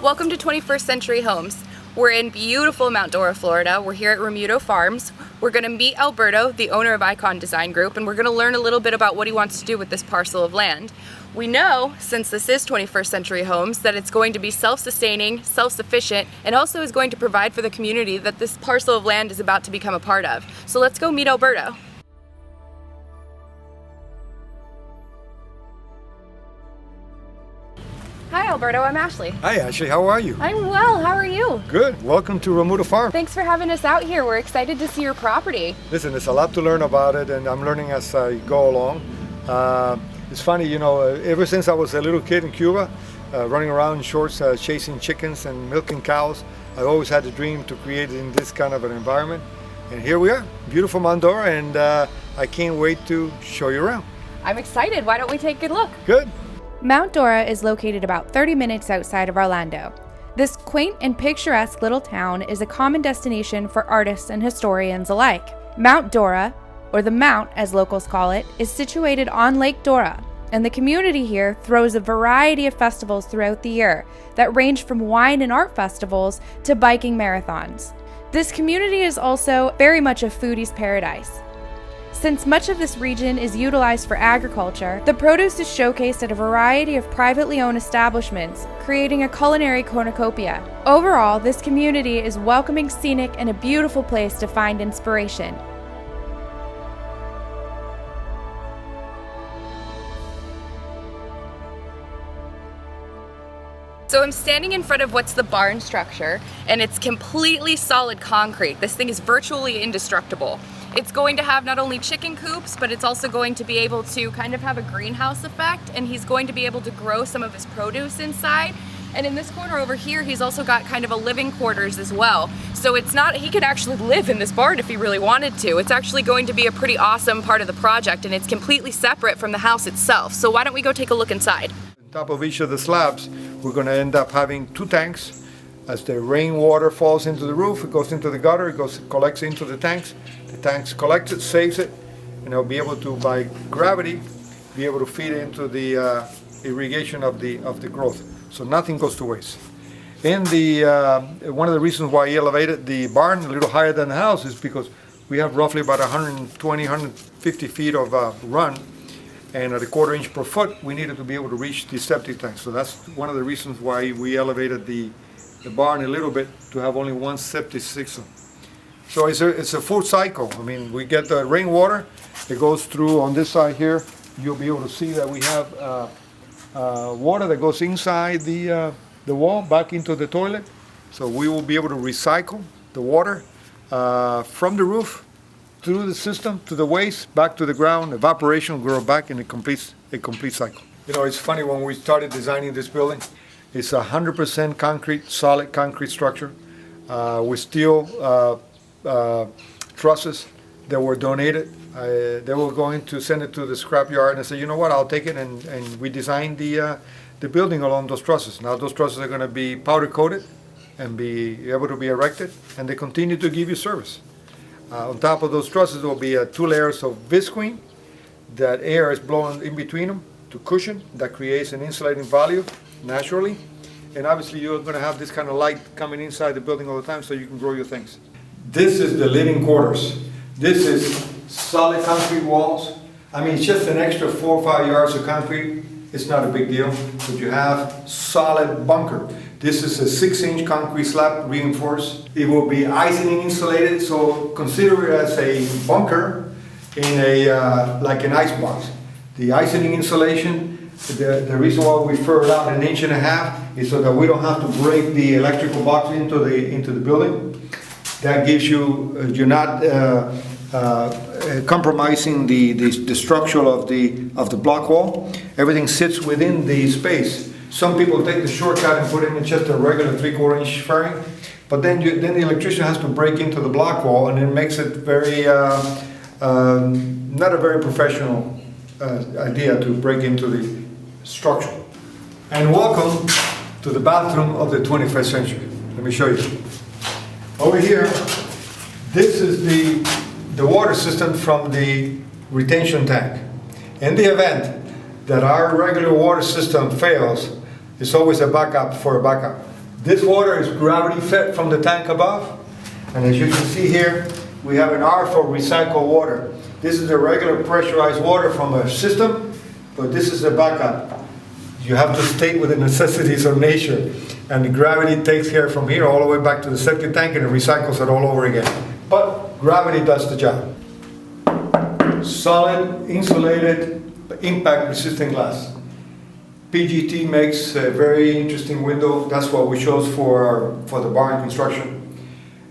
Welcome to 21st Century Homes. We're in beautiful Mount Dora, Florida. We're here at Remuto Farms. We're going to meet Alberto, the owner of Icon Design Group, and we're going to learn a little bit about what he wants to do with this parcel of land. We know, since this is 21st Century Homes, that it's going to be self-sustaining, self-sufficient, and also is going to provide for the community that this parcel of land is about to become a part of. So let's go meet Alberto. Hi Alberto, I'm Ashley. Hi Ashley, how are you? I'm well, how are you? Good, welcome to Remuto Farm. Thanks for having us out here. We're excited to see your property. Listen, there's a lot to learn about it and I'm learning as I go along. It's funny, you know, ever since I was a little kid in Cuba, running around in shorts, chasing chickens and milking cows, I always had the dream to create in this kind of an environment. And here we are, beautiful Mount Dora, and I can't wait to show you around. I'm excited. Why don't we take a good look? Good. Mount Dora is located about 30 minutes outside of Orlando. This quaint and picturesque little town is a common destination for artists and historians alike. Mount Dora, or the Mount as locals call it, is situated on Lake Dora, and the community here throws a variety of festivals throughout the year that range from wine and art festivals to biking marathons. This community is also very much a foodie's paradise. Since much of this region is utilized for agriculture, the produce is showcased at a variety of privately owned establishments, creating a culinary cornucopia. Overall, this community is welcoming, scenic, and a beautiful place to find inspiration. So I'm standing in front of what's the barn structure, and it's completely solid concrete. This thing is virtually indestructible. It's going to have not only chicken coops, but it's also going to be able to kind of have a greenhouse effect, and he's going to be able to grow some of his produce inside. And in this corner over here, he's also got kind of a living quarters as well. So it's not, he could actually live in this barn if he really wanted to. It's actually going to be a pretty awesome part of the project, and it's completely separate from the house itself. So why don't we go take a look inside? On top of each of the slabs, we're going to end up having 2 tanks. As the rainwater falls into the roof, it goes into the gutter, it collects into the tanks. The tanks collect it, saves it, and it'll be able to, by gravity, be able to feed into the irrigation of the growth. So nothing goes to waste. And one of the reasons why I elevated the barn a little higher than the house is because we have roughly about 120, 150 feet of run, and at a 1/4 inch per foot, we needed to be able to reach the septic tank. So that's one of the reasons why we elevated the barn a little bit, to have only one septic system. So it's a full cycle. I mean, we get the rainwater, it goes through on this side here. You'll be able to see that we have water that goes inside the wall back into the toilet. So we will be able to recycle the water from the roof through the system to the waste, back to the ground. Evaporation will grow back in a complete cycle. You know, it's funny, when we started designing this building, it's 100% concrete, solid concrete structure with steel trusses that were donated. They were going to send it to the scrap yard, and I said, you know what, I'll take it, and we designed the building along those trusses. Now those trusses are going to be powder coated and be able to be erected, and they continue to give you service. On top of those trusses there will be 2 layers of visqueen. That air is blown in between them to cushion. That creates an insulating value naturally. And obviously you're going to have this kind of light coming inside the building all the time, so you can grow your things. This is the living quarters. This is solid concrete walls. I mean, it's just an extra 4 or 5 yards of concrete. It's not a big deal, but you have solid bunker. This is a 6-inch concrete slab, reinforced. It will be ICYNENE insulated, so consider it as a bunker in like an ice box. The ICYNENE insulation, the reason why we furrowed out 1.5 inches is so that we don't have to break the electrical box into the building. That gives you, you're not compromising the structure of the block wall. Everything sits within the space. Some people take the shortcut and put in just a regular 3/4 inch fairing, but then the electrician has to break into the block wall, and it makes it very not a very professional idea to break into the structure. And welcome to the bathroom of the 21st century. Let me show you. Over here, this is the water system from the retention tank. In the event that our regular water system fails, it's always a backup for a backup. This water is gravity fed from the tank above. And as you can see here, we have an R for recycled water. This is the regular pressurized water from a system, but this is a backup. You have to stay with the necessities of nature. And the gravity takes care from here all the way back to the septic tank and it recycles it all over again. But gravity does the job. Solid, insulated, impact resistant glass. PGT makes a very interesting window. That's what we chose for the barn construction.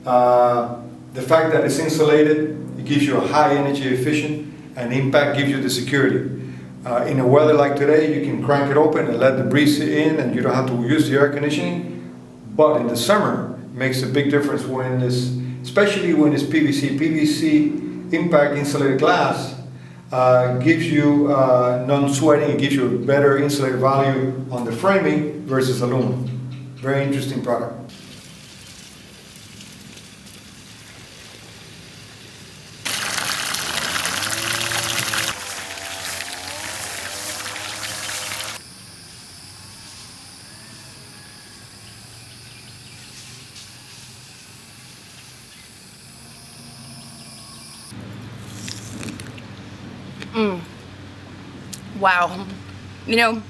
The fact that it's insulated, it gives you a high energy efficient, and impact gives you the security. In a weather like today, you can crank it open and let the breeze in, and you don't have to use the air conditioning. But in the summer, it makes a big difference when this, especially when it's PVC. PVC impact insulated glass gives you non-sweating. It gives you a better insulated value on the framing versus aluminum. Very interesting product. Wow. You know,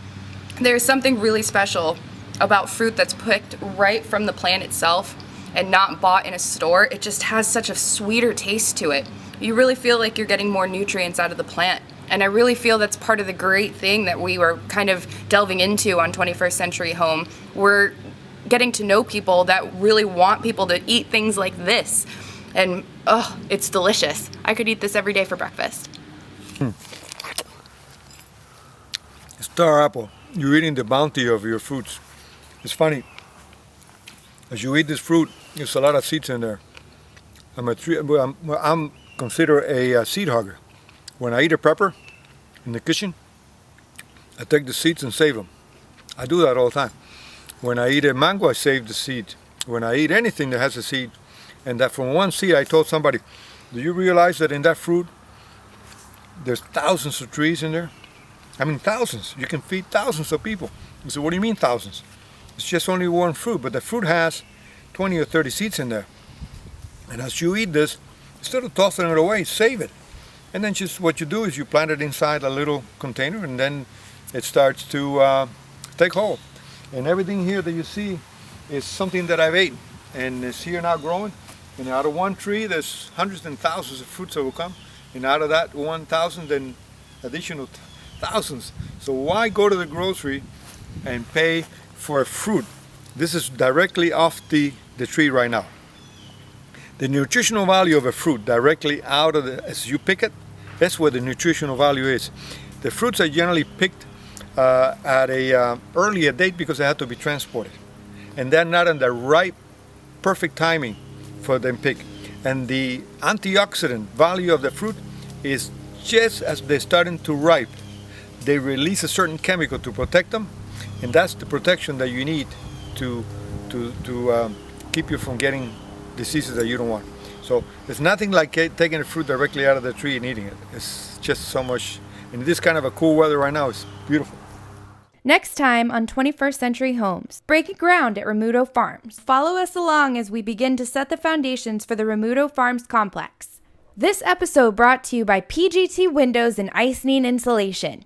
there's something really special about fruit that's picked right from the plant itself and not bought in a store. It just has such a sweeter taste to it. You really feel like you're getting more nutrients out of the plant. And I really feel that's part of the great thing that we were kind of delving into on 21st Century Home. We're getting to know people that really want people to eat things like this. And, oh, it's delicious. I could eat this every day for breakfast. Star apple, you're eating the bounty of your fruits. It's funny, as you eat this fruit, there's a lot of seeds in there. I'm considered a seed hugger. When I eat a pepper in the kitchen, I take the seeds and save them. I do that all the time. When I eat a mango, I save the seed. When I eat anything that has a seed, and that from one seed, I told somebody, do you realize that in that fruit, there's thousands of trees in there? I mean, thousands. You can feed thousands of people. You say, what do you mean thousands? It's just only one fruit, but the fruit has 20 or 30 seeds in there. And as you eat this, instead of tossing it away, save it. And then just what you do is you plant it inside a little container, and then it starts to take hold. And everything here that you see is something that I've ate, and it's here now growing. And out of one tree, there's hundreds and thousands of fruits that will come. And out of that 1,000, then additional thousands. So why go to the grocery and pay for a fruit? This is directly off the tree right now. The nutritional value of a fruit directly out of as you pick it, that's where the nutritional value is. The fruits are generally picked at a earlier date because they have to be transported. And they're not in the right, perfect timing for them pick. And the antioxidant value of the fruit is just as they're starting to ripe. They release a certain chemical to protect them, and that's the protection that you need to keep you from getting diseases that you don't want. So there's nothing like taking the fruit directly out of the tree and eating it. It's just so much. In this kind of a cool weather right now, it's beautiful. Next time on 21st Century Homes, breaking ground at Remuto Farms. Follow us along as we begin to set the foundations for the Remuto Farms complex. This episode brought to you by PGT Windows and ICYNENE Insulation.